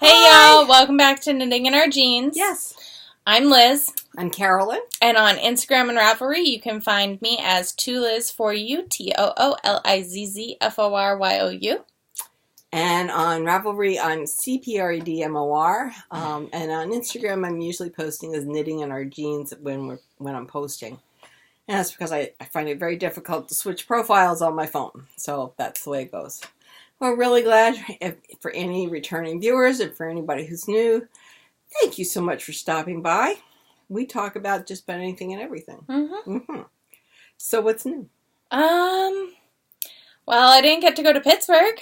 Hey y'all, welcome back to Knitting in Our Jeans. Yes. I'm Lizz. I'm Carolyn. And on Instagram and Ravelry, you can find me as Toolizzforyou, Toolizzforyou. And on Ravelry, I'm cpredmor. And on Instagram, I'm usually posting as Knitting in Our Jeans when I'm posting. And that's because I find it very difficult to switch profiles on my phone. So that's the way it goes. We're really glad for any returning viewers and for anybody who's new. Thank you so much for stopping by. We talk about just about anything and everything. So what's new? Well, I didn't get to go to Pittsburgh.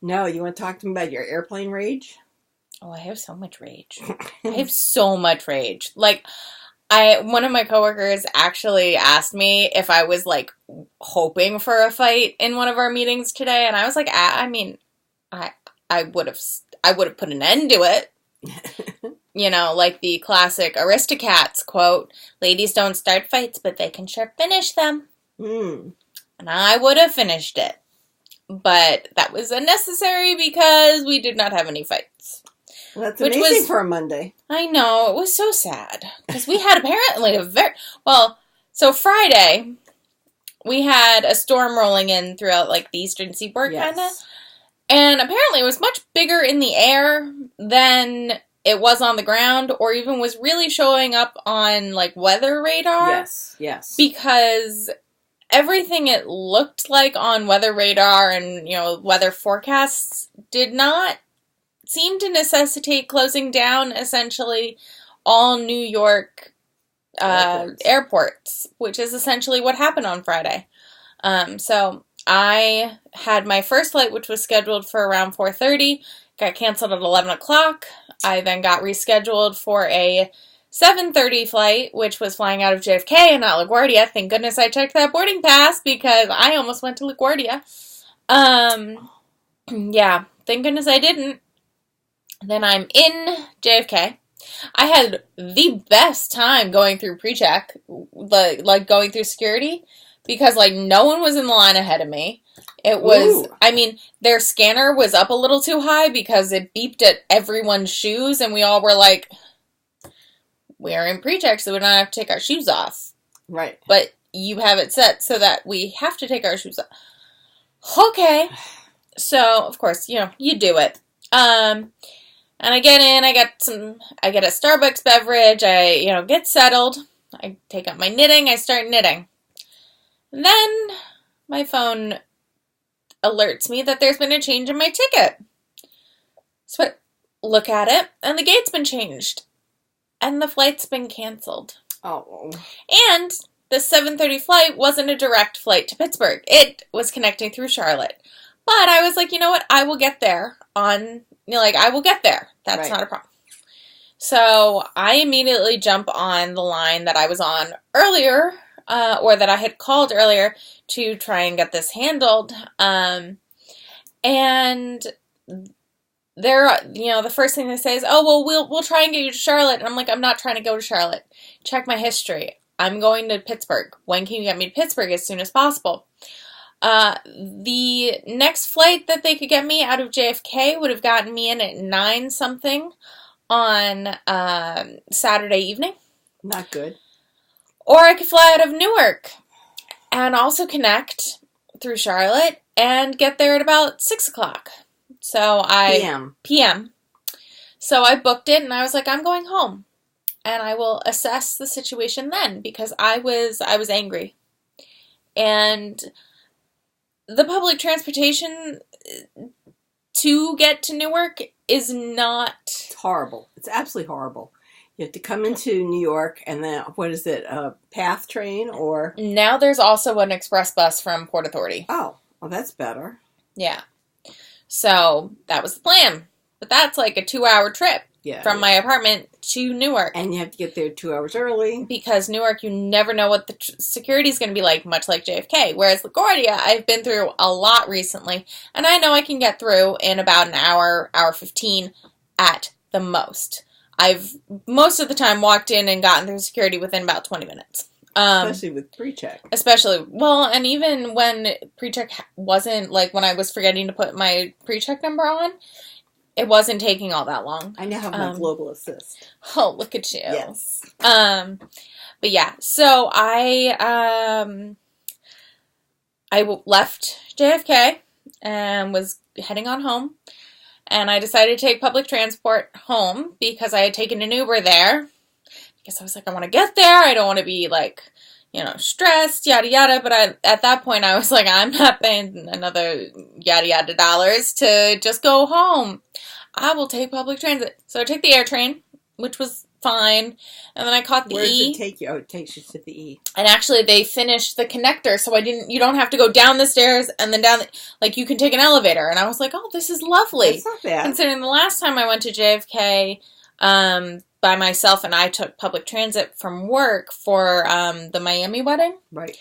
No, you want to talk to me about your airplane rage? Oh, I have so much rage. I have so much rage. One of my coworkers actually asked me if I was, hoping for a fight in one of our meetings today, and I was like, I would have put an end to it. You know, like the classic Aristocats quote, ladies don't start fights, but they can sure finish them. And I would have finished it. But that was unnecessary because we did not have any fights. Well, that's amazing for a Monday. I know. It was so sad. Because we had apparently so Friday, we had a storm rolling in throughout, the eastern seaboard, kind of. And apparently it was much bigger in the air than it was on the ground, or even was really showing up on, weather radar. Yes. Because everything it looked like on weather radar and, weather forecasts did not seem to necessitate closing down, essentially, all New York airports, which is essentially what happened on Friday. So I had my first flight, which was scheduled for around 4:30, got canceled at 11 o'clock. I then got rescheduled for a 7:30 flight, which was flying out of JFK and not LaGuardia. Thank goodness I checked that boarding pass because I almost went to LaGuardia. Yeah, thank goodness I didn't. Then I'm in JFK. I had the best time going through pre-check, going through security, because, no one was in the line ahead of me. It was, their scanner was up a little too high because it beeped at everyone's shoes, and we all were like, we are in pre-check, so we don't have to take our shoes off. Right. But you have it set so that we have to take our shoes off. Okay. So, of course, you do it. And I get in, I get a Starbucks beverage, I, get settled, I take up my knitting, I start knitting. Then my phone alerts me that there's been a change in my ticket. So I look at it, and the gate's been changed. And the flight's been canceled. Oh. And the 7:30 flight wasn't a direct flight to Pittsburgh. It was connecting through Charlotte. But I was like, you know what? I will get there I will get there. That's not a problem. So I immediately jump on the line that I was on earlier, or that I had called earlier to try and get this handled. And they're, the first thing they say is, oh, well, we'll try and get you to Charlotte. And I'm like, I'm not trying to go to Charlotte. Check my history. I'm going to Pittsburgh. When can you get me to Pittsburgh? As soon as possible. The next flight that they could get me out of JFK would have gotten me in at 9-something on Saturday evening. Not good. Or I could fly out of Newark and also connect through Charlotte and get there at about 6 o'clock. So PM. So I booked it and I was like, I'm going home. And I will assess the situation then, because I was angry. And the public transportation to get to Newark is not... It's horrible. It's absolutely horrible. You have to come into New York, and then, what is it, a PATH train, or... Now there's also an express bus from Port Authority. Oh, well, that's better. Yeah. So, that was the plan. But that's like a 2-hour trip from my apartment to Newark. And you have to get there 2 hours early. Because Newark, you never know what the security is going to be like, much like JFK. Whereas LaGuardia, I've been through a lot recently, and I know I can get through in about an hour, hour 15 at the most. I've, most of the time, walked in and gotten through security within about 20 minutes. Especially with pre-check. And even when pre-check wasn't, when I was forgetting to put my pre-check number on, it wasn't taking all that long. I now have my global assist. Oh, look at you. Yes. But yeah, so I left JFK and was heading on home. And I decided to take public transport home because I had taken an Uber there. Because I was like, I want to get there. I don't want to be like, you know, stressed, yada yada. But at that point, I was like, I'm not paying another yada yada dollars to just go home. I will take public transit. So I took the air train, which was fine. And then I caught the Where E. did it take you? Oh, it takes you to the E. And actually, they finished the connector, so you don't have to go down the stairs and then down, like, you can take an elevator. And I was like, oh, this is lovely. That's not bad. Considering the last time I went to JFK by myself and I took public transit from work for the Miami wedding. Right.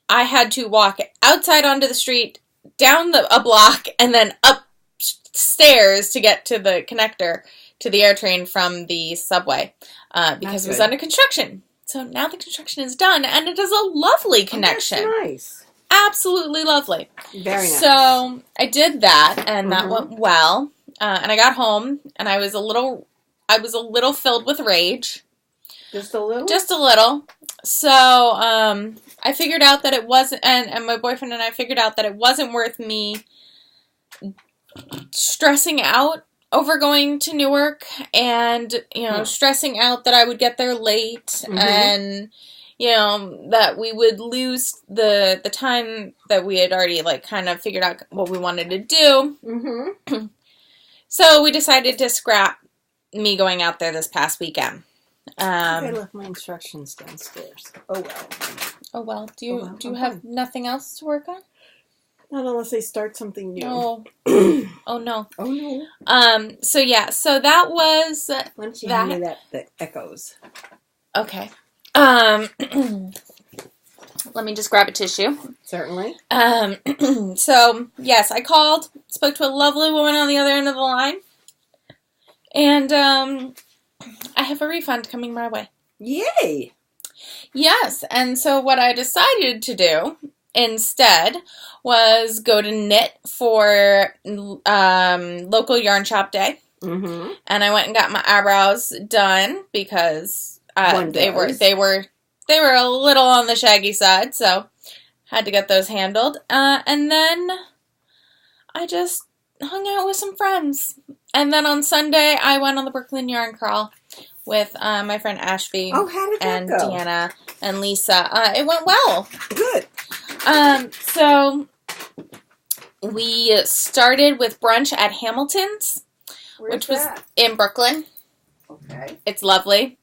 I had to walk outside onto the street, down a block, and then up stairs to get to the connector to the air train from the subway because it was under construction. So now the construction is done, and it is a lovely connection. Oh, that's nice. Absolutely lovely. Very nice. So I did that, and that went well. And I got home, and I was a little filled with rage. Just a little? Just a little. So I figured out that it wasn't, and my boyfriend and I figured out that it wasn't worth me stressing out over going to Newark and, you know, stressing out that I would get there late and, you know, that we would lose the time that we had already, like, kind of figured out what we wanted to do. So we decided to scrap me going out there this past weekend. I left my instructions downstairs. Oh, well. Oh, well. Do you have nothing else to work on? Not unless they start something new. Oh. Oh, no. Oh, no. So, yeah. So, that was Why don't you hand me that echoes? Okay. Let me just grab a tissue. Certainly. So, yes, I called, spoke to a lovely woman on the other end of the line, and I have a refund coming my way. Yay! Yes, and so what I decided to do instead was go to Knit for local yarn shop day. And I went and got my eyebrows done because they were a little on the shaggy side, so had to get those handled. And then I just hung out with some friends. And then on Sunday, I went on the Brooklyn Yarn Crawl with my friend Ashby how did that and go? Deanna and Lisa. It went well. Good. So we started with brunch at Hamilton's, which was in Brooklyn. Okay. It's lovely.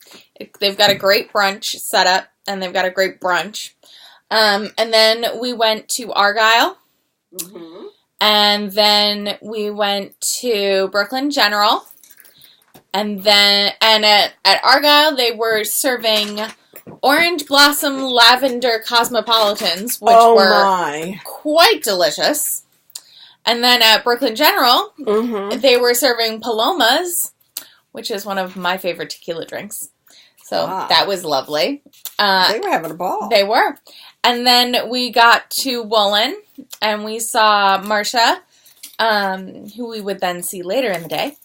They've got a great brunch set up, and they've got a great brunch. And then we went to Argyle. And then we went to Brooklyn General. And at Argyle, they were serving Orange Blossom Lavender Cosmopolitans, which were quite delicious. And then at Brooklyn General, they were serving Palomas, which is one of my favorite tequila drinks. So that was lovely. They were having a ball. They were. And then we got to Woolyn, and we saw Marcia, who we would then see later in the day.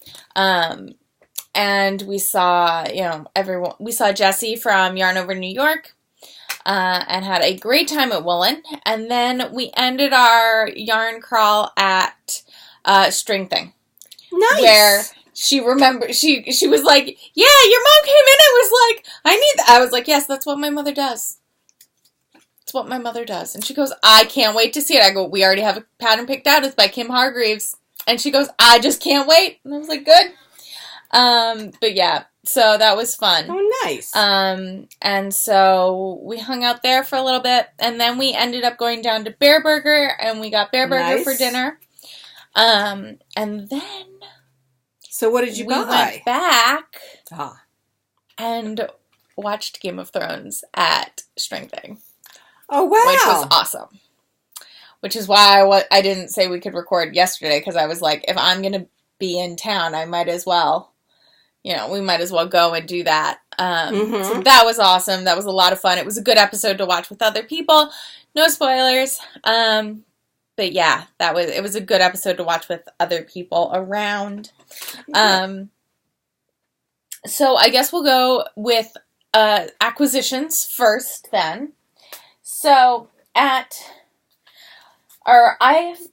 And we saw, everyone. We saw Jessie from Yarn Over New York, and had a great time at Woolyn. And then we ended our yarn crawl at String Thing. Nice. Where she remembered, she was like, yeah, your mom came in and was like, I was like, yes, that's what my mother does. It's what my mother does. And she goes, I can't wait to see it. I go, we already have a pattern picked out. It's by Kim Hargreaves. And she goes, I just can't wait. And I was like, good. But yeah, so that was fun. Oh, nice. And so we hung out there for a little bit, and then we ended up going down to Bear Burger, and we got Bear Burger for dinner. And then... So what did you buy? We went back and watched Game of Thrones at String Thing. Oh, wow. Which was awesome. Which is why I didn't say we could record yesterday, because I was like, if I'm going to be in town, I might as well, we might as well go and do that. So that was awesome. That was a lot of fun. It was a good episode to watch with other people. No spoilers. But yeah, it was a good episode to watch with other people around. So I guess we'll go with acquisitions first then. So I've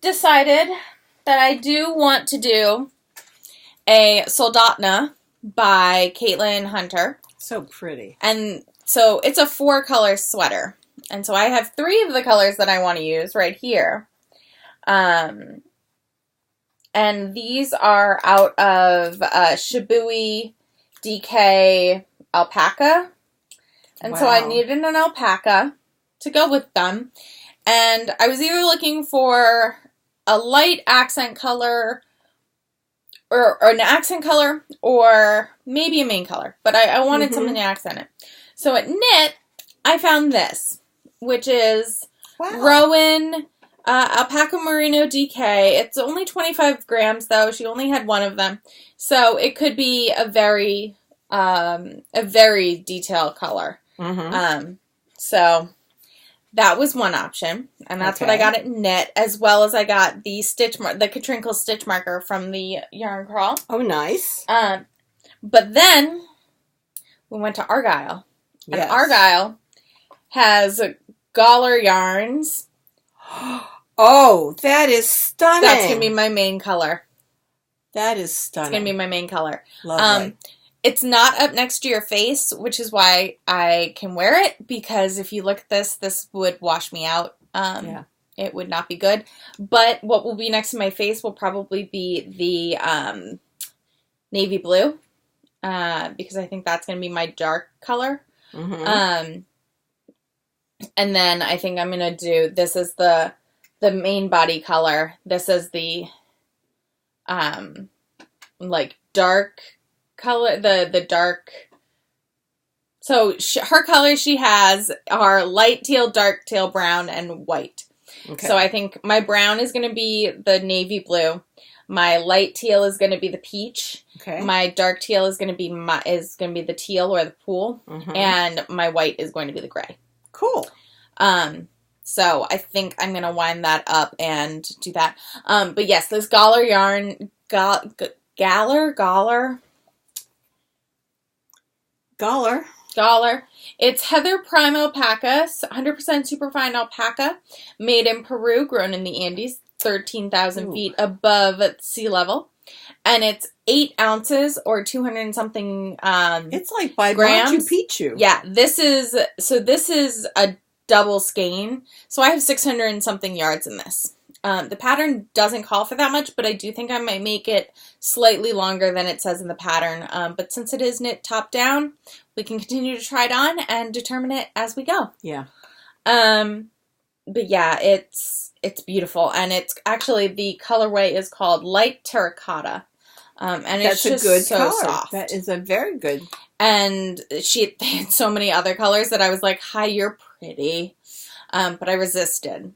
decided that I do want to do a Soldotnah by Caitlin Hunter. So pretty. And so it's a 4-color sweater. And so I have 3 of the colors that I want to use right here. And these are out of Shibui DK Alpaca. And so I needed an alpaca to go with them. And I was either looking for a light accent color or an accent color or maybe a main color. But I wanted something to accent it. So at Knit, I found this, which is Rowan Alpaca Merino DK. It's only 25 grams, though. She only had 1 of them. So it could be a very detailed color. So that was one option. And that's what I got at Knit, as well as I got the the Katrinkles stitch marker from the Yarn Crawl. Oh, nice. But then we went to Argyle. And Argyle has Gawler yarns. Oh, that is stunning. That's going to be my main color. That is stunning. It's going to be my main color. Lovely. It's not up next to your face, which is why I can wear it, because if you look at this would wash me out. It would not be good. But what will be next to my face will probably be the navy blue, because I think that's going to be my dark color. And then I think I'm going to do, this is the main body color. This is the, like, dark color, the dark. So her colors she has are light teal, dark teal, brown, and white. Okay. So I think my brown is going to be the navy blue. My light teal is going to be the peach. Okay. My dark teal is going to be the teal or the pool, and my white is going to be the gray. Cool. So I think I'm going to wind that up and do that. But yes, this Gawler yarn, Gawler. It's Heather Prime Alpaca, 100% superfine alpaca, made in Peru, grown in the Andes, 13,000 feet above sea level. And it's 8 ounces or 200 and something it's like by grams. Machu Picchu. Yeah, this is a double skein. So I have 600 and something yards in this. The pattern doesn't call for that much, but I do think I might make it slightly longer than it says in the pattern. But since it is knit top down, we can continue to try it on and determine it as we go. Yeah. But yeah, it's beautiful, and it's actually, the colorway is called Light Terracotta. And that's it's just a good so color. soft. That is a very good. And they had so many other colors that I was like, hi, you're pretty. But I resisted.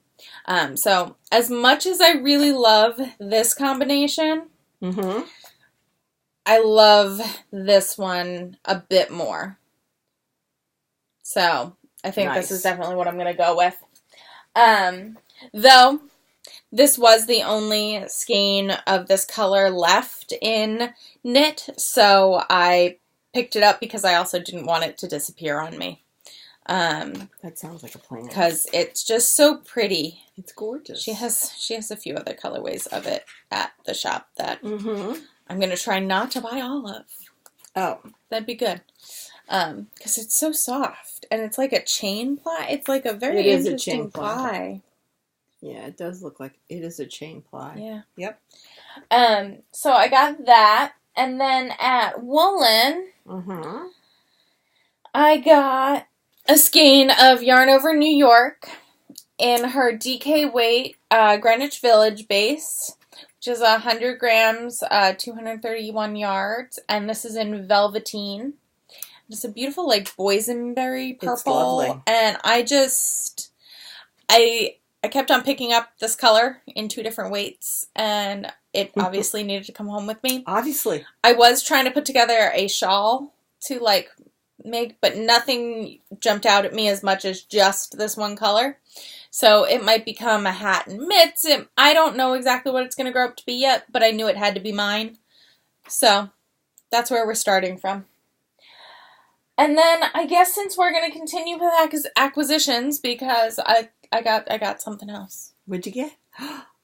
So as much as I really love this combination, I love this one a bit more. So I think this is definitely what I'm going to go with. Though this was the only skein of this color left in knit, so I picked it up because I also didn't want it to disappear on me. That sounds like a plan. Because it's just so pretty. It's gorgeous. She has a few other colorways of it at the shop that I'm going to try not to buy all of. Oh. That'd be good. Because it's so soft. And it's like a chain ply. It's like a very interesting ply. Yeah, it does look like it is a chain ply. Yeah. Yep. So I got that. And then at Woolyn, I got a skein of Yarn Over New York in her DK weight Greenwich Village base, which is 100 grams, 231 yards, and this is in velveteen. It's a beautiful, like, boysenberry purple. It's lovely. And I kept on picking up this color in 2 different weights, and it obviously needed to come home with me. Obviously. I was trying to put together a shawl to, like, make, but nothing jumped out at me as much as just this one color. So it might become a hat and mitts. I don't know exactly what it's going to grow up to be yet, but I knew it had to be mine. So that's where we're starting from. And then I guess since we're going to continue with acquisitions, because I got something else. What'd you get?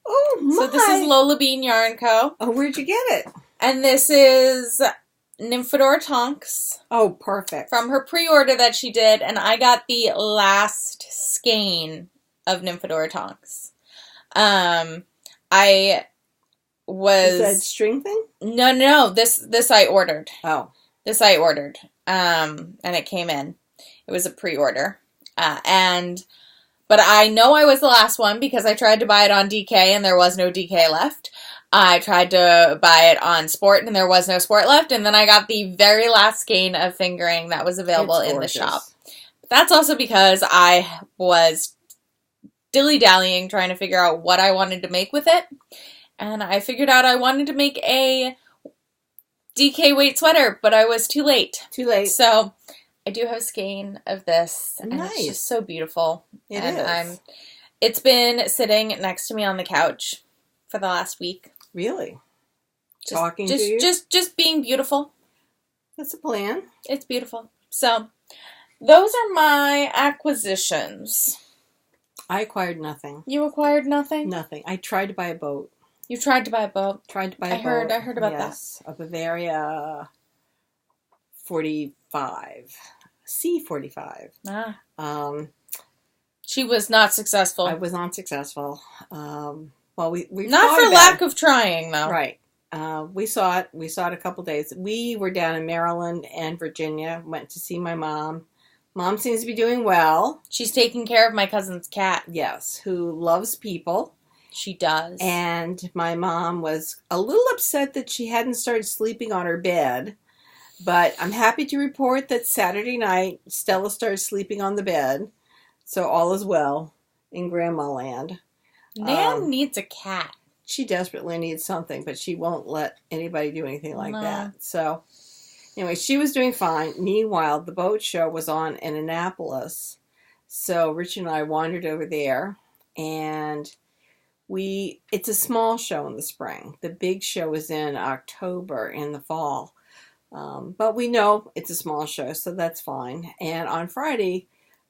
Oh my! So this is Lolabean Yarn Co. Oh, where'd you get it? And this is Nymphadora Tonks. Oh, perfect. From her pre-order that she did, and I got the last skein of Nymphadora Tonks. I was... Is that string thing? No. This I ordered. Oh. This I ordered. And it came in. It was a pre-order. But I know I was the last one because I tried to buy it on DK and there was no DK left. I tried to buy it on Sport and there was no Sport left. And then I got the very last skein of fingering that was available in the shop. But that's also because I was dilly-dallying trying to figure out what I wanted to make with it. And I figured out I wanted to make a DK weight sweater, but I was too late. Too late. So I do have a skein of this, and nice. It's just so beautiful. It is. It's been sitting next to me on the couch for the last week. Really? Talking to you? Just being beautiful. That's a plan. It's beautiful. So those are my acquisitions. I acquired nothing. You acquired nothing? Nothing. I tried to buy a boat. You tried to buy a boat? Tried to buy a boat. I heard about that. Yes, a Bavaria 45. C45. Ah. She was not successful. I was not successful. Well, we not for lack of trying, though. Right. We saw it. We saw it a couple days. We were down in Maryland and Virginia. Went to see my mom. Mom seems to be doing well. She's taking care of my cousin's cat. Yes, who loves people. She does. And my mom was a little upset that she hadn't started sleeping on her bed. But I'm happy to report that Saturday night, Stella started sleeping on the bed. So all is well in Grandma Land. Nan needs a cat. She desperately needs something, but she won't let anybody do anything like that. So anyway, she was doing fine. Meanwhile, the boat show was on in Annapolis. So Rich and I wandered over there. And it's a small show in the spring. The big show is in October in the fall. But we know it's a small show, so that's fine. And on Friday,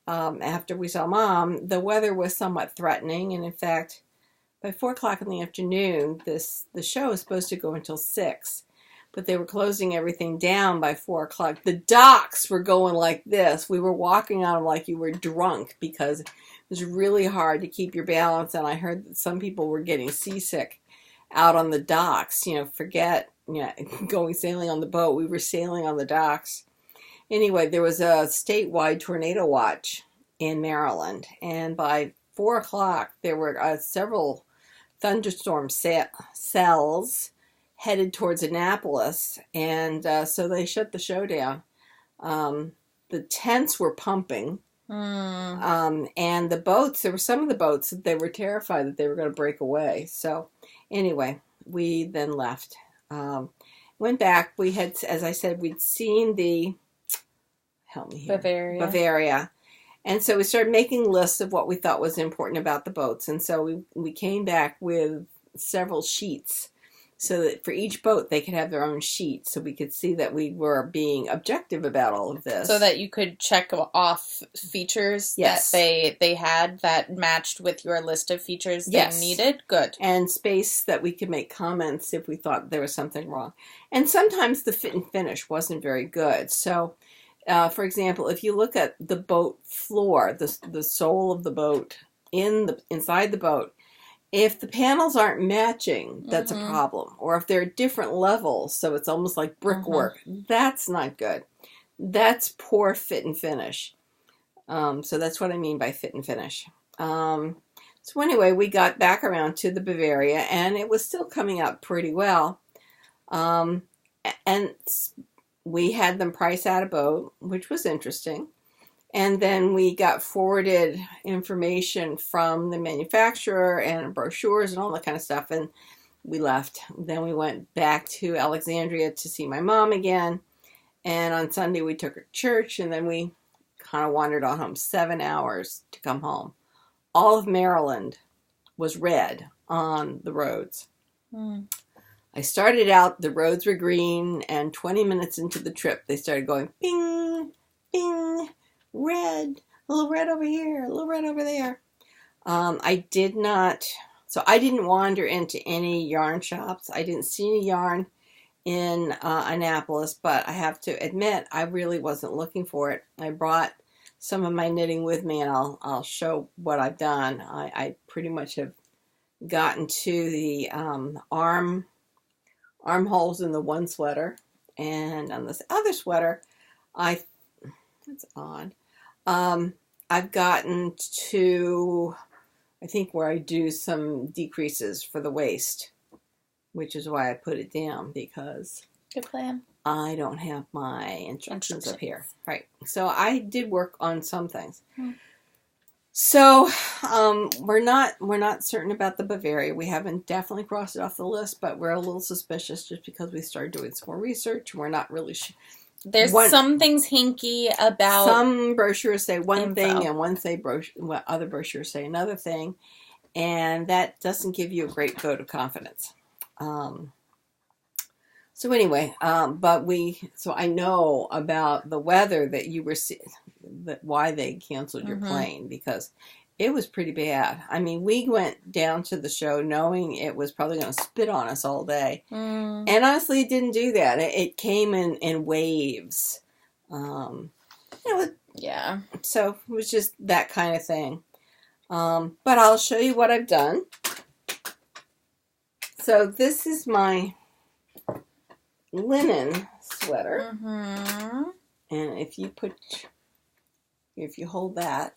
after we saw Mom, the weather was somewhat threatening. And in fact, by 4 o'clock in the afternoon, the show was supposed to go until 6. But they were closing everything down by 4 o'clock. The docks were going like this. We were walking on them like you were drunk because it was really hard to keep your balance. And I heard that some people were getting seasick out on the docks. Forget going sailing on the boat. We were sailing on the docks. Anyway, there was a statewide tornado watch in Maryland. And by 4 o'clock, there were several thunderstorm cells headed towards Annapolis. And so they shut the show down. The tents were pumping. And the boats, there were some of the boats that they were terrified that they were going to break away. So anyway, we then left. Went back. We had, as I said, we'd seen help me here. Bavaria. And so we started making lists of what we thought was important about the boats. And so we came back with several sheets so that for each boat they could have their own sheet, so we could see that we were being objective about all of this. So that you could check off features that they had that matched with your list of features they needed. Good. And space that we could make comments if we thought there was something wrong. And sometimes the fit and finish wasn't very good. So, for example, if you look at the boat floor, the sole of the boat inside the boat, if the panels aren't matching, that's a problem. Or if they're different levels, so it's almost like brickwork, that's not good. That's poor fit and finish. So that's what I mean by fit and finish. So anyway, we got back around to the Bavaria, and it was still coming out pretty well. And we had them price out a boat, which was interesting. And then we got forwarded information from the manufacturer and brochures and all that kind of stuff. And we left. Then we went back to Alexandria to see my mom again. And on Sunday we took her to church. And then we kind of wandered on home. 7 hours to come home. All of Maryland was red on the roads. I started out, the roads were green, and 20 minutes into the trip, they started going, bing, bing, red, a little red over here, a little red over there. I didn't wander into any yarn shops. I didn't see any yarn in Annapolis, but I have to admit, I really wasn't looking for it. I brought some of my knitting with me, and I'll show what I've done. I pretty much have gotten to the armholes in the one sweater, and on this other sweater, that's odd. I've gotten to, I think, where I do some decreases for the waist, which is why I put it down, because good plan. I don't have my instructions up here. Right. So I did work on some things. So we're not certain about the Bavaria. We haven't definitely crossed it off the list, but we're a little suspicious just because we started doing some more research. We're not really sure. There's some things hinky about. Some brochures say one thing, and other brochures say another thing, and that doesn't give you a great vote of confidence. So anyway, so I know about the weather that you were seeing, why they canceled your plane, because it was pretty bad. I mean, we went down to the show knowing it was probably going to spit on us all day. And honestly, it didn't do that. It came in waves. Yeah. So it was just that kind of thing. But I'll show you what I've done. So this is my linen sweater. And if you hold that,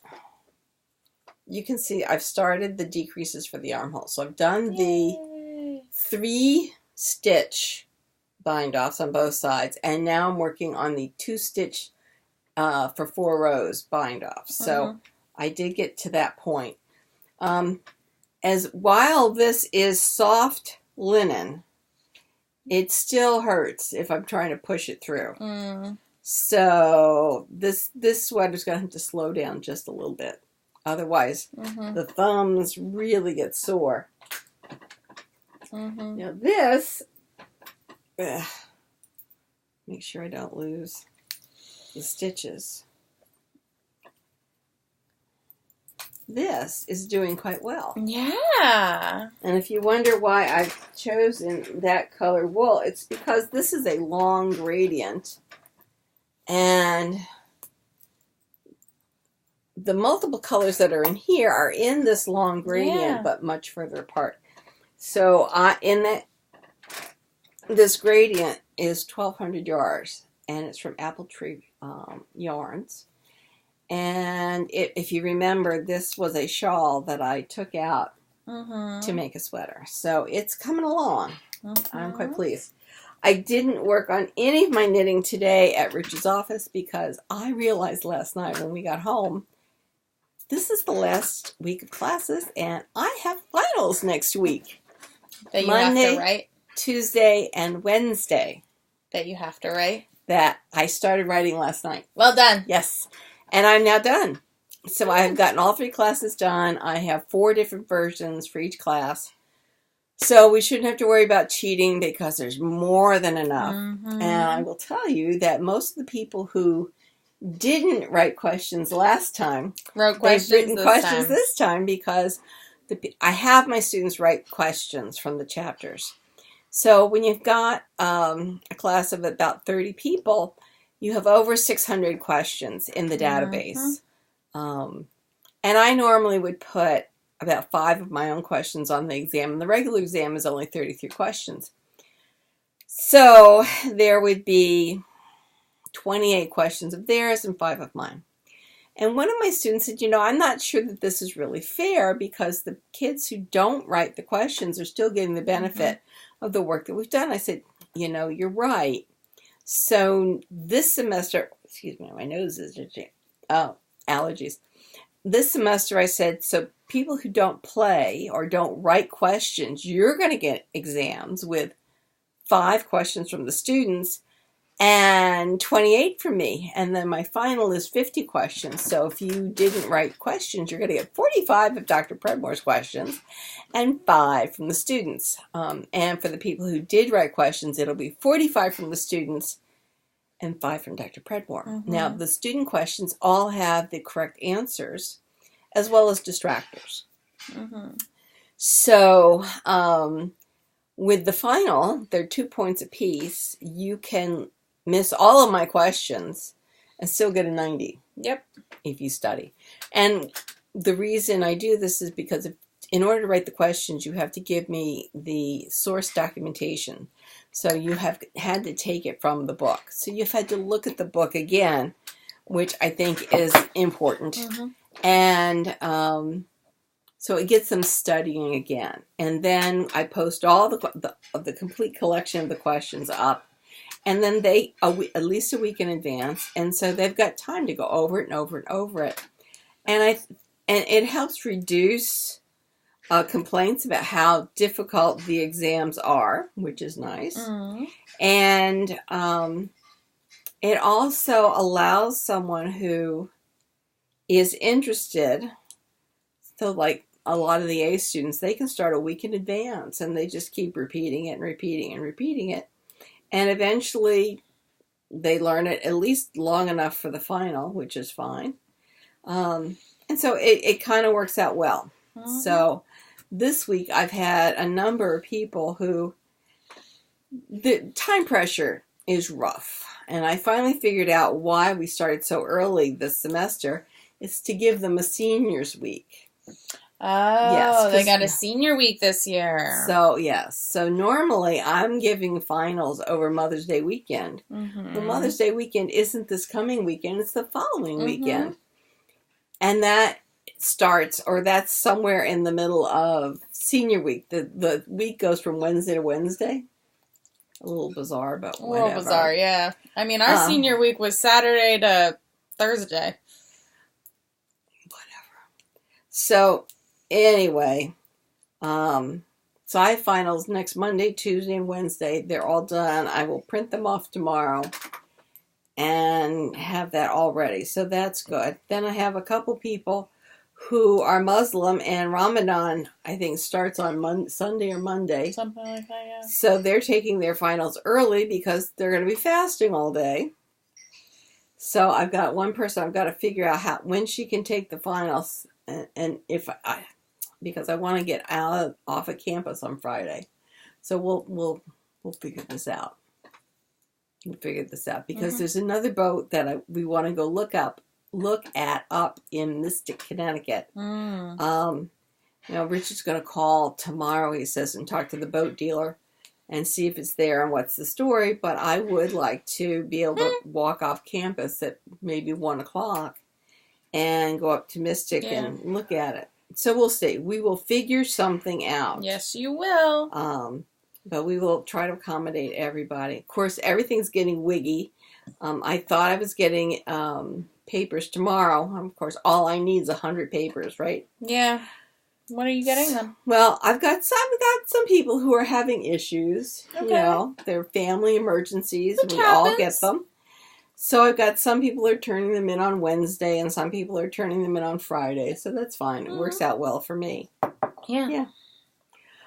you can see I've started the decreases for the armhole. So I've done the 3-stitch bind offs on both sides, and now I'm working on the 2-stitch for 4 rows bind offs. So I did get to that point. While this is soft linen, it still hurts if I'm trying to push it through. So this sweater's going to have to slow down just a little bit. Otherwise, the thumbs really get sore. Now this, make sure I don't lose the stitches. This is doing quite well. Yeah. And if you wonder why I've chosen that color wool, it's because this is a long gradient. And the multiple colors that are in here are in this long gradient, but much further apart. So this gradient is 1,200 yards, and it's from Apple Tree Yarns. And if you remember, this was a shawl that I took out to make a sweater. So it's coming along. I'm quite pleased. I didn't work on any of my knitting today at Rich's office because I realized last night when we got home, this is the last week of classes, and I have finals next week. That you Monday, have to write? Tuesday, and Wednesday. That you have to write? That I started writing last night. Well done. Yes. And I'm now done. So I have gotten all 3 classes done. I have 4 different versions for each class. So we shouldn't have to worry about cheating because there's more than enough. And I will tell you that most of the people who didn't write questions last time they've written questions this time because I have my students write questions from the chapters. So when you've got a class of about 30 people, you have over 600 questions in the database. And I normally would put about 5 of my own questions on the exam, and the regular exam is only 33 questions. So there would be 28 questions of theirs and 5 of mine. And one of my students said, I'm not sure that this is really fair because the kids who don't write the questions are still getting the benefit of the work that we've done. I said, you're right. So this semester, excuse me, my nose is itching. Oh, allergies. This semester I said, so people who don't play or don't write questions, you're going to get exams with 5 questions from the students And 28 from me. And then my final is 50 questions. So if you didn't write questions, you're going to get 45 of Dr. Predmore's questions and 5 from the students. And for the people who did write questions, it'll be 45 from the students and 5 from Dr. Predmore. Mm-hmm. Now, the student questions all have the correct answers as well as distractors. Mm-hmm. So, with the final, they're 2 points apiece. You can miss all of my questions and still get a 90. Yep. If you study. And the reason I do this is because in order to write the questions, you have to give me the source documentation. So you have had to take it from the book. So you've had to look at the book again, which I think is important. Mm-hmm. And so it gets them studying again. And then I post all the complete collection of the questions up. And then they, at least a week in advance. And so they've got time to go over it and over and over it. And it helps reduce complaints about how difficult the exams are, which is nice. Mm-hmm. And it also allows someone who is interested, so like a lot of the A students, they can start a week in advance and they just keep repeating it and repeating and repeating it. And eventually they learn it at least long enough for the final, which is fine. And so it kind of works out well. Mm-hmm. So this week I've had a number of people who, the time pressure is rough. And I finally figured out why we started so early this semester. It's to give them a seniors week. Oh, yes, they got a senior week this year. So, yes. So, normally I'm giving finals over Mother's Day weekend. Mm-hmm. Well, Mother's Day weekend isn't this coming weekend. It's the following weekend. And that starts, or that's somewhere in the middle of senior week. The week goes from Wednesday to Wednesday. A little bizarre, but whatever. A little bizarre, yeah. I mean, our senior week was Saturday to Thursday. Whatever. So... Anyway, so I have finals next Monday, Tuesday, and Wednesday. They're all done. I will print them off tomorrow and have that all ready. So that's good. Then I have a couple people who are Muslim, and Ramadan, I think, starts on Sunday or Monday. Something like that, yeah. So they're taking their finals early because they're going to be fasting all day. So I've got one person, I've got to figure out when she can take the finals, and if I... because I want to get off of campus on Friday. So we'll figure this out. We'll figure this out because there's another boat that we want to go look at up in Mystic, Connecticut. Richard's going to call tomorrow, he says, and talk to the boat dealer and see if it's there and what's the story. But I would like to be able to walk off campus at maybe 1 o'clock and go up to Mystic and look at it. So we'll see. We will figure something out. Yes, you will. But we will try to accommodate everybody. Of course, everything's getting wiggy. I thought I was getting papers tomorrow. Of course, all I need is 100 papers, right? Yeah. When are you getting them? Well, I've got some people who are having issues. Okay. You know, they're family emergencies. Which and we all get them. So I've got some people are turning them in on Wednesday and some people are turning them in on Friday. So that's fine. It works out well for me. Yeah.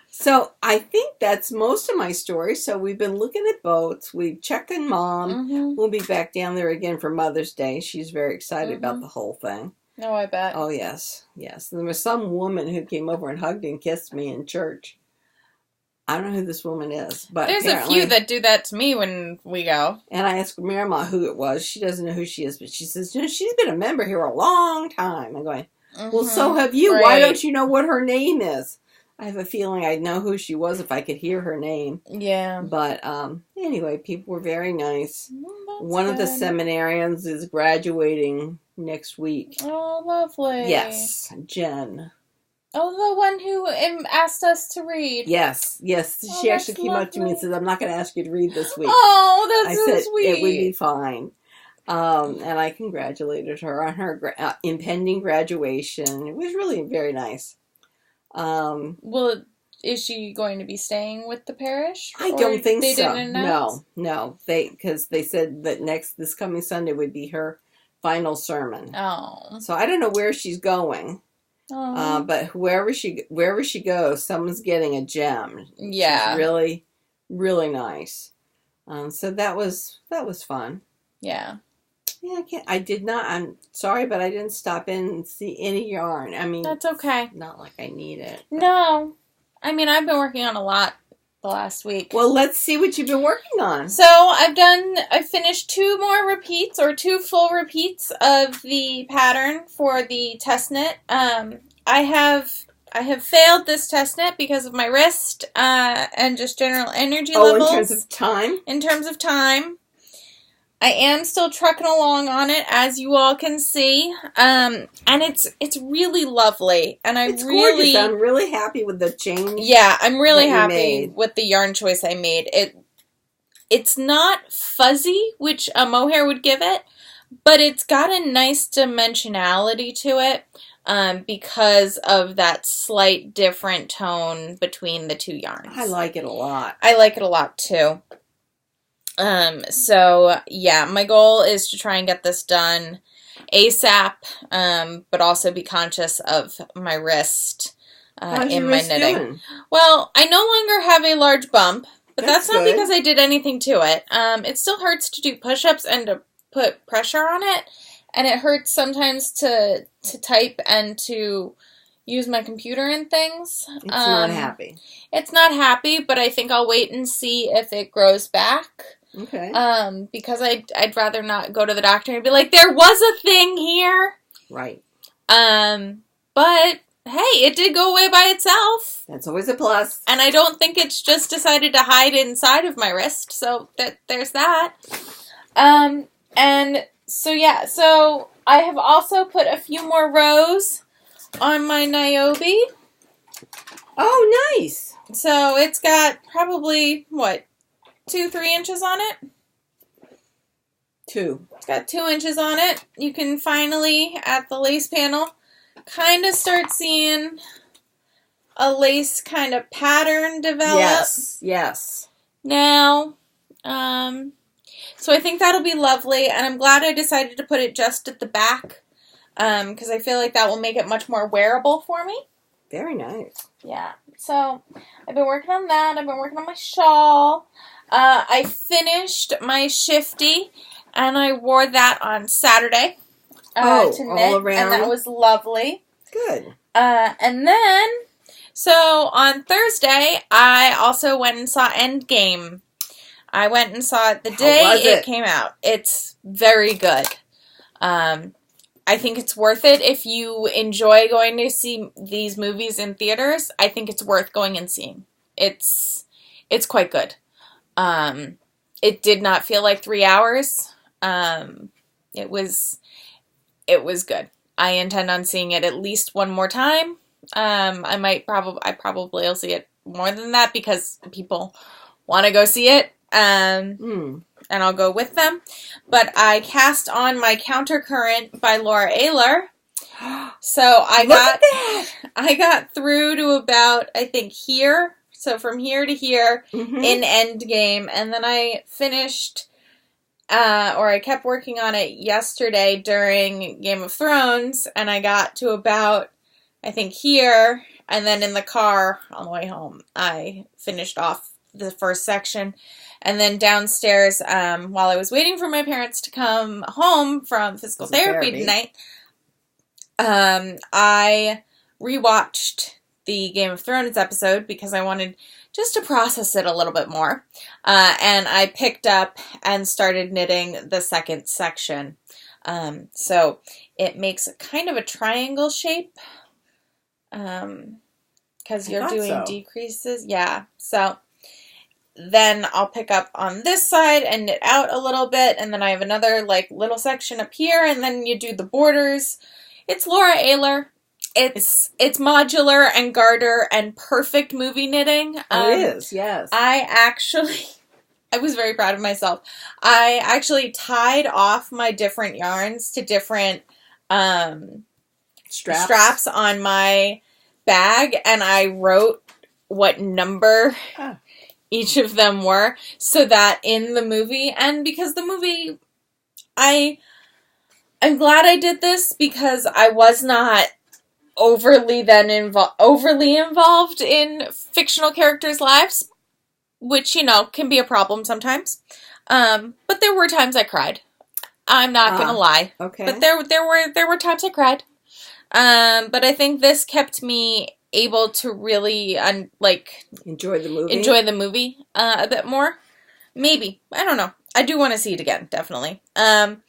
So I think that's most of my story. So we've been looking at boats. We've checked on Mom. We'll be back down there again for Mother's Day. She's very excited about the whole thing. Oh, I bet. Oh, yes. Yes. And there was some woman who came over and hugged and kissed me in church. I don't know who this woman is, but there's a few that do that to me when we go. And I asked Grandma who it was. She doesn't know who she is, but she says, she's been a member here a long time. I'm going, well, so have you. Right. Why don't you know what her name is? I have a feeling I'd know who she was if I could hear her name. Yeah. But anyway, people were very nice. One of the seminarians is graduating next week. Oh, lovely. Yes, Jen. Oh, the one who asked us to read. Yes. She actually came up to me and said, I'm not going to ask you to read this week. Oh, that's so sweet. It would be fine. And I congratulated her on her impending graduation. It was really very nice. Will is she going to be staying with the parish? I don't think they so. Didn't announce? No. Because they said that this coming Sunday would be her final sermon. Oh. So I don't know where she's going. Oh. But wherever she goes, someone's getting a gem. Yeah. She's really, really nice. So that was fun. Yeah. Yeah, I'm sorry, but I didn't stop in and see any yarn. I mean, that's okay. Not like I need it. But. No. I mean, I've been working on a lot the last week. Well, let's see what you've been working on. So, I finished 2 more repeats, or 2 full repeats of the pattern for the test knit. I have failed this test knit because of my wrist, and just general energy levels. In terms of time? In terms of time. I am still trucking along on it, as you all can see, and it's really lovely, and it's gorgeous. I'm really happy with the change. Yeah, I'm really happy with the yarn choice I made. It's not fuzzy, which a mohair would give it, but it's got a nice dimensionality to it, because of that slight different tone between the 2 yarns. I like it a lot. I like it a lot too. So yeah, my goal is to try and get this done ASAP, but also be conscious of my wrist, in my knitting. Doing? Well, I no longer have a large bump, but that's not good. Because I did anything to it. It still hurts to do push-ups and to put pressure on it, and it hurts sometimes to type and to use my computer and things. It's not happy. It's not happy, but I think I'll wait and see if it grows back. Okay. Because I'd rather not go to the doctor and be like, there was a thing here. Right. But hey, it did go away by itself. That's always a plus. And I don't think it's just decided to hide inside of my wrist. So there's that. And so yeah, so I have also put a few more rows on my Niobe. Oh, nice. So it's got probably, 2-3 inches on it? 2. It's got 2 inches on it. You can finally, at the lace panel, kind of start seeing a lace kind of pattern develop. Yes. Now, so I think that'll be lovely, and I'm glad I decided to put it just at the back, because I feel like that will make it much more wearable for me. Very nice. Yeah. So I've been working on that. I've been working on my shawl. I finished my Shifty, and I wore that on Saturday to knit, all around? and that was lovely. Good. And then, so on Thursday, I also went and saw Endgame. I went and saw it the day it came out. It's very good. I think it's worth it if you enjoy going to see these movies in theaters. I think it's worth going and seeing. It's quite good. It did not feel like 3 hours. It was good. I intend on seeing it at least one more time. I probably will see it more than that because people want to go see it. And I'll go with them. But I cast on my Countercurrent by Laura Ayler. So I got through to about, I think, here. So from here to here in Endgame. And then I finished, or I kept working on it yesterday during Game of Thrones. And I got to about, I think, here. And then in the car on the way home, I finished off the first section. And then downstairs, while I was waiting for my parents to come home from physical therapy tonight, I rewatched the Game of Thrones episode because I wanted just to process it a little bit more. And I picked up and started knitting the second section. So it makes kind of a triangle shape because you're doing decreases. Yeah, so then I'll pick up on this side and knit out a little bit, and then I have another little section up here, and then you do the borders. It's Laura Ayler. It's modular and garter and perfect movie knitting. It is, yes. I was very proud of myself. I actually tied off my different yarns to different straps on my bag, and I wrote what number each of them were, so that in the movie, and because the movie, I'm glad I did this because I was not overly involved in fictional characters' lives, which, you know, can be a problem sometimes. But there were times I cried. I'm not gonna lie. Okay. But there were times I cried. But I think this kept me able to really enjoy the movie a bit more. Maybe, I don't know. I do want to see it again, definitely. But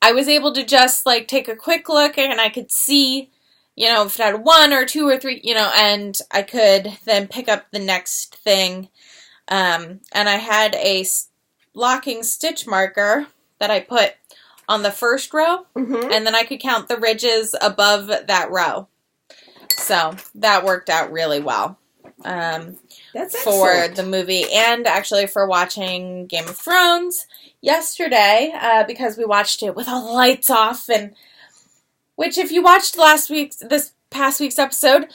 I was able to just like take a quick look, and I could see, you know, if it had 1 or 2 or 3, you know, and I could then pick up the next thing. And I had a locking stitch marker that I put on the first row, and then I could count the ridges above that row. So that worked out really well. That's for excellent. the movie, and actually for watching Game of Thrones yesterday, because we watched it with all the lights off, and which, if you watched this past week's episode,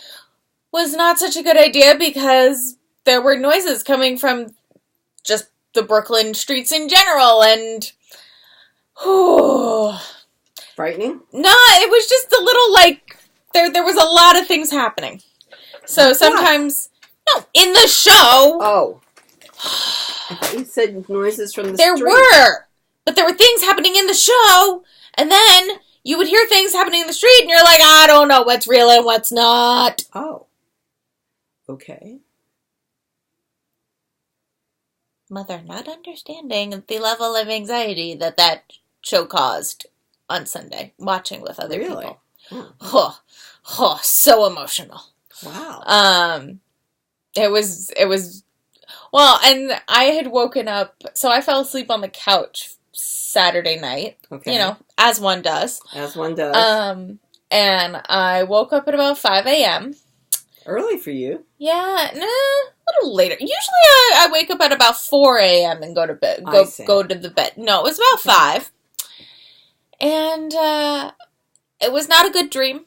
was not such a good idea because there were noises coming from just the Brooklyn streets in general, and frightening? No, it was just a little like there was a lot of things happening. So sometimes in the show. Oh. I thought you said noises from the street. There were. But there were things happening in the show, and then you would hear things happening in the street, and you're like, I don't know what's real and what's not. Oh. Okay. Mother not understanding the level of anxiety that show caused on Sunday, watching with other people. So emotional. Wow. It was, well, and I had woken up, so I fell asleep on the couch Saturday night. Okay. You know, as one does. As one does. And I woke up at about 5 a.m. Early for you. Yeah, a little later. Usually I wake up at about 4 a.m. and go to bed. Go to the bed. No, it was about 5. And it was not a good dream.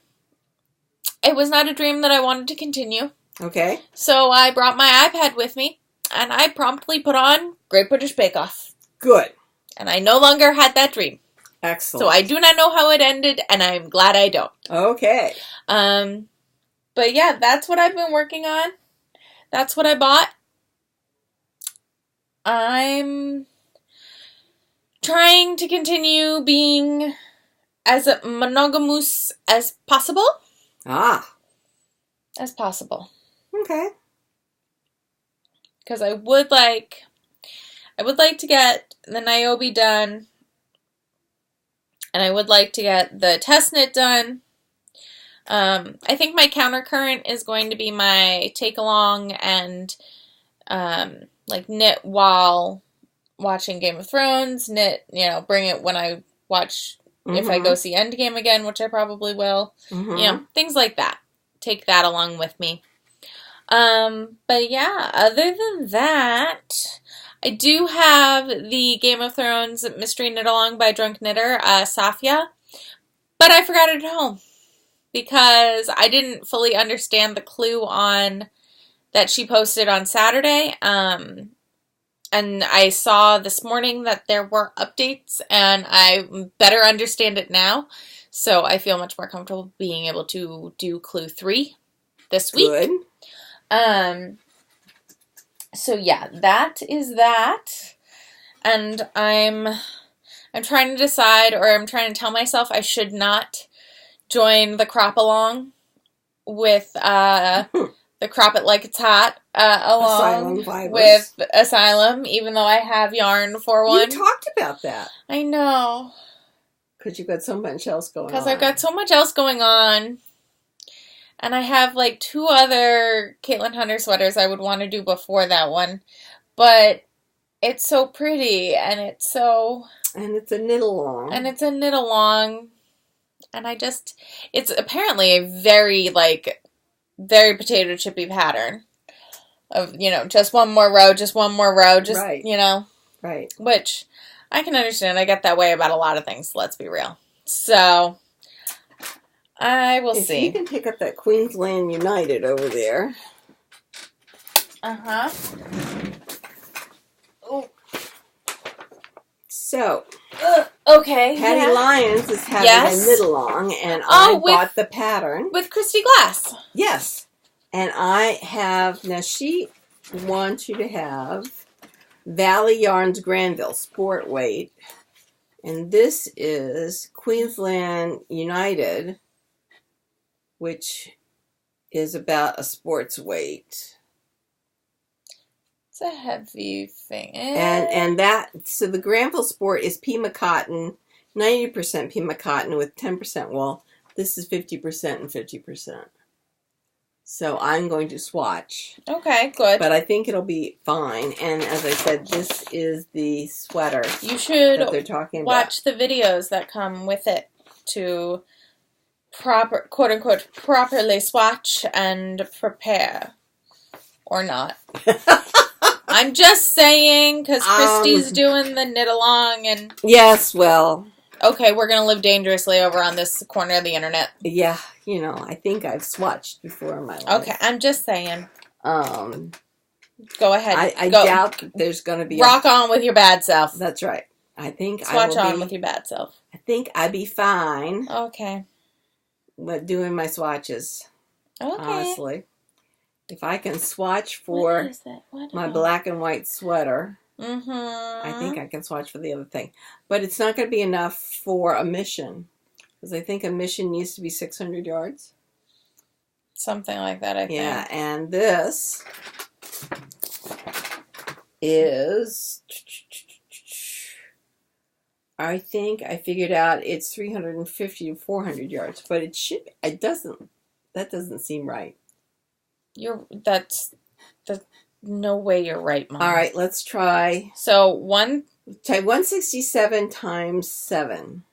It was not a dream that I wanted to continue. Okay. So I brought my iPad with me, and I promptly put on Great British Bake Off. Good. And I no longer had that dream. Excellent. So I do not know how it ended, and I'm glad I don't. Okay. But yeah, that's what I've been working on. That's what I bought. I'm trying to continue being as monogamous as possible. As possible. Okay. Because I would like to get the Niobe done, and I would like to get the test knit done. I think my countercurrent is going to be my take along and like knit while watching Game of Thrones, knit, you know, bring it when I watch, if I go see Endgame again, which I probably will, you know, things like that. Take that along with me. But yeah, other than that, I do have the Game of Thrones Mystery Knit Along by Drunk Knitter, Safiyyah, but I forgot it at home because I didn't fully understand the clue on that she posted on Saturday. And I saw this morning that there were updates, and I better understand it now. So I feel much more comfortable being able to do Clue 3 this week. Good. So yeah, that is that. And I'm trying to decide, or I'm trying to tell myself I should not join the crop along with the Crop It Like It's Hot along with Asylum, even though I have yarn for one. You talked about that. I know. Because you've got so much else going on. Because I've got so much else going on. And I have like 2 other Caitlin Hunter sweaters I would want to do before that one. But it's so pretty, and it's so... And it's a knit along. And it's a knit along. And it's apparently a very, very potato chippy pattern. Of, you know, just one more row, just, right. You know. Right. Which I can understand. I get that way about a lot of things, let's be real. So, I will if see. you can pick up that Queensland United over there. Uh-huh. Oh. So, okay. Patty Lyons is having a knit-along, and I bought the pattern. With Christy Glass. Yes. And I have, now she wants you to have Valley Yarns Granville Sport Weight. And this is Queensland United, which is about a sports weight. It's a heavy thing. And that, so the Granville Sport is Pima cotton, 90% Pima cotton with 10% wool. This is 50% and 50%. So I'm going to swatch. Okay, good. But I think it'll be fine. And as I said, this is the sweater. You should that they're talking watch about. the videos that come with it to quote unquote properly swatch and prepare. Or not. I'm just saying, because Christy's doing the knit along and... Yes, well... Okay, we're going to live dangerously over on this corner of the internet. Yeah, you know, I think I've swatched before in my life. Okay, I'm just saying. Go ahead. I doubt there's going to be... Rock on with your bad self. That's right. I think Swatch on with your bad self. I think I'd be fine. Okay. With doing my swatches. Okay. Honestly. If I can swatch for my black and white sweater, I think I can swatch for the other thing. But it's not going to be enough for a mission. Because I think a mission needs to be 600 yards. Something like that, I think. Yeah, and this is... I think I figured out it's 350 to 400 yards. But it should... That doesn't seem right. That's no way you're right, Mom. All right, let's try. So, try 167 times 7.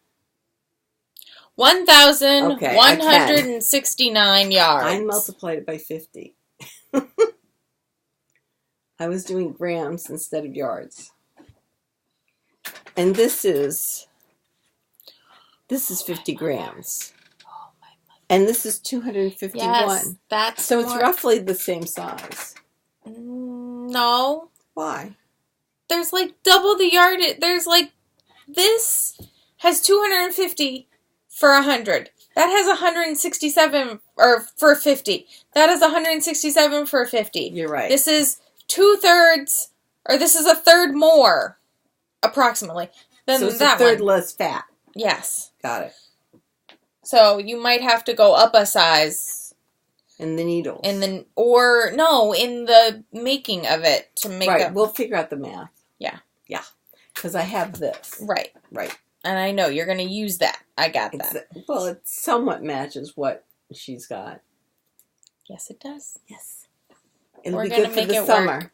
1,169 yards. I multiplied it by 50. I was doing grams instead of yards. And this is 50 grams. And this is 251. Yes, that's so it's roughly the same size. No. Why? There's like double the yard. There's like, this has 250 for 100. That has 167 or for 50. That is 167 for 50. You're right. This is 2/3, or this is a third more, approximately, than so it's that a third one. less fat. Yes. Got it. So you might have to go up a size. In the needles. In the making of it to make Right, we'll figure out the math. Yeah. Yeah. Because I have this. Right. Right. And I know you're going to use that. I got that. Well, it somewhat matches what she's got. Yes, it does. Yes. It'll be good for the summer.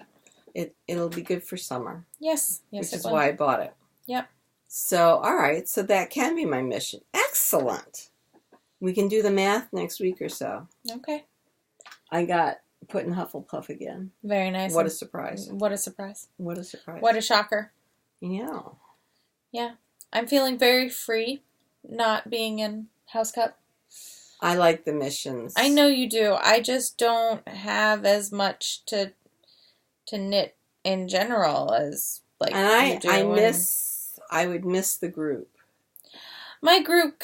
Work. It'll be good for summer. Yes. Yes, which is why I bought it. Yep. So, all right. So that can be my mission. Excellent. We can do the math next week or so. Okay. I got put in Hufflepuff again. Very nice. What a surprise. What a surprise. What a surprise. What a shocker. Yeah. Yeah. I'm feeling very free not being in House Cup. I like the missions. I know you do. I just don't have as much to knit in general as like and I would miss the group. My group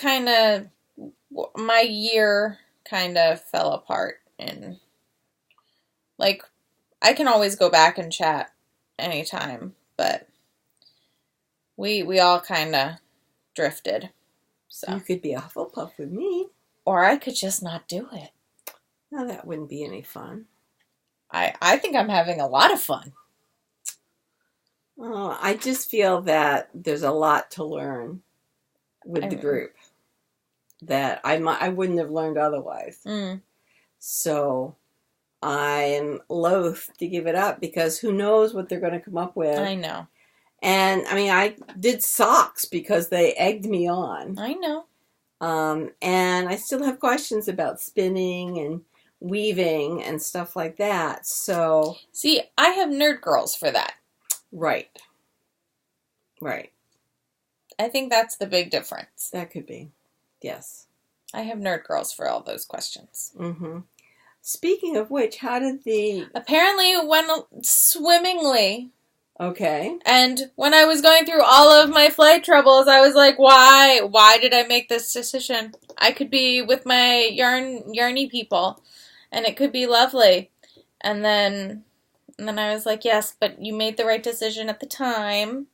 my year kind of fell apart, and like I can always go back and chat anytime, but we all kind of drifted. So you could be a Hufflepuff with me, or I could just not do it. No, that wouldn't be any fun. I think I'm having a lot of fun. Oh, I just feel that there's a lot to learn with the group that I wouldn't have learned otherwise. So I am loath to give it up because who knows what they're going to come up with. I know. And I mean, I did socks because they egged me on. I know. And I still have questions about spinning and weaving and stuff like that. So see, I have nerd girls for that. Right. Right. I think that's the big difference. That could be. Yes. I have nerd girls for all those questions. Mm-hmm. Speaking of which, how did the... Apparently it went swimmingly. Okay. And when I was going through all of my flight troubles, I was like, why? Why did I make this decision? I could be with my yarny people, and it could be lovely. And then I was like, yes, but you made the right decision at the time.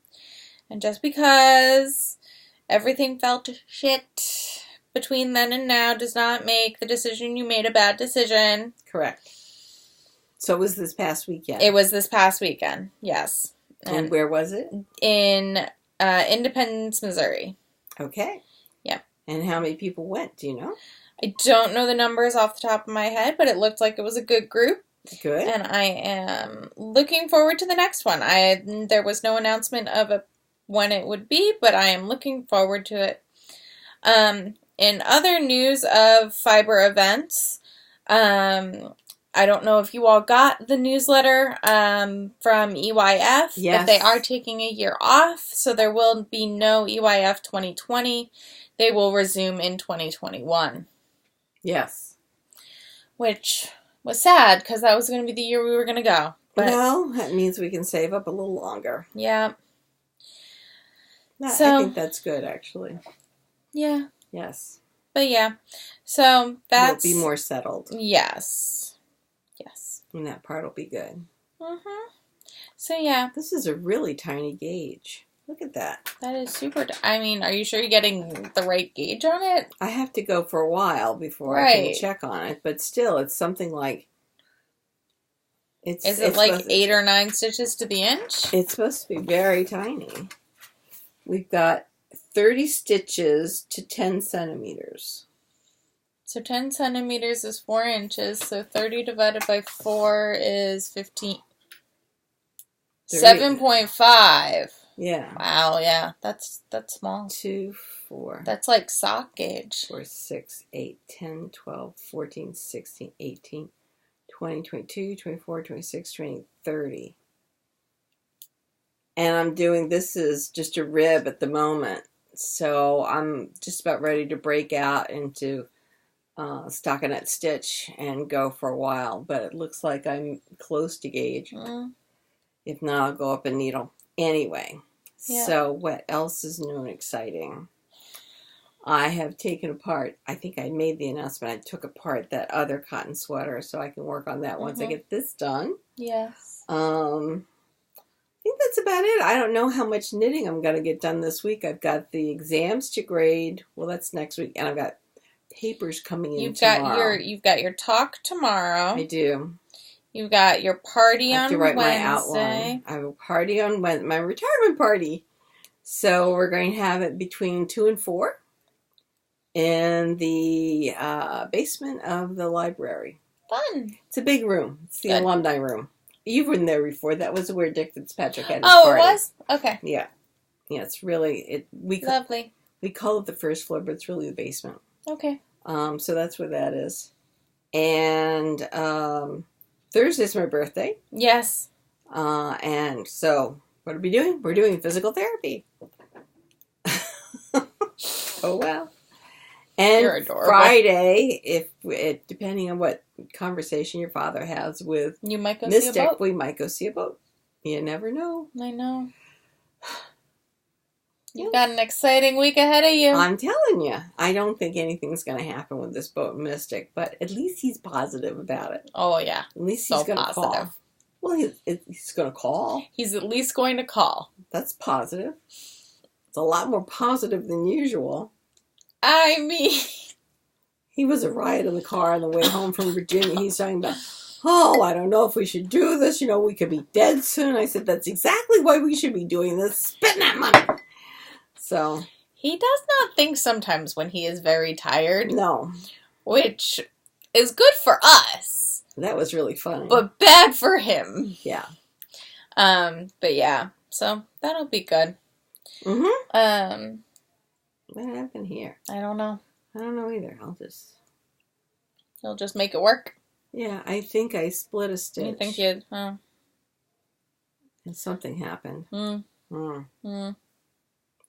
And just because everything felt shit between then and now does not make the decision you made a bad decision. Correct. So it was this past weekend? It was this past weekend, yes. And where was it? In Independence, Missouri. Okay. Yeah. And how many people went? Do you know? I don't know the numbers off the top of my head, but it looked like it was a good group. Good. And I am looking forward to the next one. There was no announcement of when it would be, but I am looking forward to it. In other news of fiber events, I don't know if you all got the newsletter from EYF, yes. but they are taking a year off, so there will be no EYF 2020. They will resume in 2021. Yes. Which was sad, because that was going to be the year we were going to go. But, well, that means we can save up a little longer. Yeah. I think that's good, actually. Yeah. Yes. But yeah, so that's... We'll be more settled. Yes. Yes. And that part will be good. Mm-hmm. So yeah. This is a really tiny gauge. Look at that. That is super... I mean, are you sure you're getting the right gauge on it? I have to go for a while before I can check on it, but still, it's something like... Is it like 8 or 9 stitches to the inch? It's supposed to be very tiny. We've got 30 stitches to 10 centimeters. So 10 centimeters is 4 inches, so 30 divided by 4 is 15... 7.5. Yeah. Wow, yeah. That's small. 2, 4. That's like sock gauge. 4, 6, 8, 10, 12, 14, 16, 18, 20, 22, 24, 26, 28, 30. And I'm doing, this is just a rib at the moment. So I'm just about ready to break out into stockinette stitch and go for a while. But it looks like I'm close to gauge. Mm. If not, I'll go up a needle. Anyway, yeah. So what else is new and exciting? I have taken apart, I think I made the announcement, I took apart that other cotton sweater, so I can work on that once I get this done. Yes. I think that's about it. I don't know how much knitting I'm going to get done this week. I've got the exams to grade. Well, that's next week. And I've got papers coming in tomorrow. You've got your talk tomorrow. I do. You've got your party on Wednesday. I have to write my outline. I have a party on Wednesday, my retirement party. So we're going to have it between 2 and 4 in the basement of the library. Fun. It's a big room. It's the alumni room. You've been there before. That was where Dick Fitzpatrick had his party. It was? Okay. Yeah. Yeah, it's really... Lovely. We call it the first floor, but it's really the basement. Okay. So that's where that is. And Thursday's my birthday. Yes. And so, what are we doing? We're doing physical therapy. Oh, well. And you're adorable. Friday, if depending on what conversation your father has with you might go see a boat. We might go see a boat. You never know. I know. You've got an exciting week ahead of you. I'm telling you. I don't think anything's going to happen with this boat Mystic, but at least he's positive about it. Oh, yeah. At least he's going to call. Well, he's going to call. He's at least going to call. That's positive. It's a lot more positive than usual. I mean... He was a riot in the car on the way home from Virginia. He's talking about, I don't know if we should do this. We could be dead soon. I said, that's exactly why we should be doing this. Spend that money. So. He does not think sometimes when he is very tired. No. Which is good for us. That was really funny. But bad for him. Yeah. But yeah. So, that'll be good. Mm-hmm. What happened here? I don't know. I don't know either. You'll just make it work? Yeah, I think I split a stitch. You think you'd, And something happened.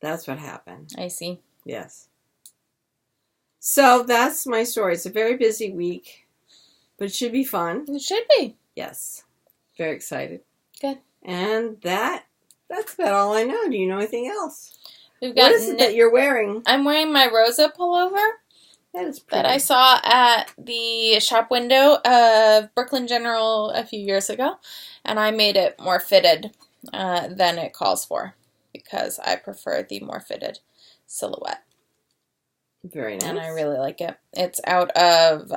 That's what happened. I see. Yes. So that's my story. It's a very busy week, but it should be fun. It should be. Yes. Very excited. Good. And that's about all I know. Do you know anything else? We've got What is it that you're wearing? I'm wearing my Rozza pullover That is pretty. that I saw at the shop window of Brooklyn General a few years ago, and I made it more fitted than it calls for because I prefer the more fitted silhouette. Very nice. And I really like it. It's out of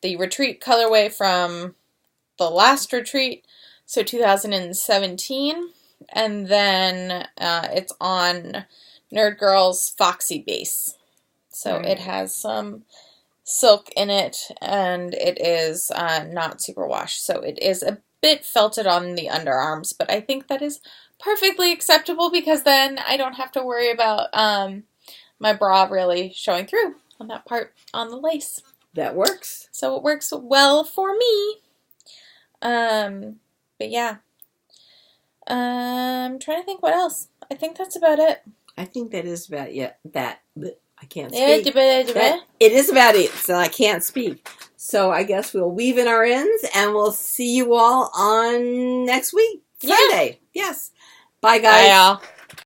the retreat colorway from the last retreat, so 2017, and then it's on Nerd Girl's Foxy base. So it has some silk in it, and it is not super wash, so it is a bit felted on the underarms, but I think that is perfectly acceptable because then I don't have to worry about my bra really showing through on that part on the lace. That works. So it works well for me. But yeah. I'm trying to think what else. I think that's about it. I think that is about that. I can't speak. It It is about it, so I can't speak. So I guess we'll weave in our ends, and we'll see you all on next week, Sunday. Yes. Bye, guys. Bye, y'all.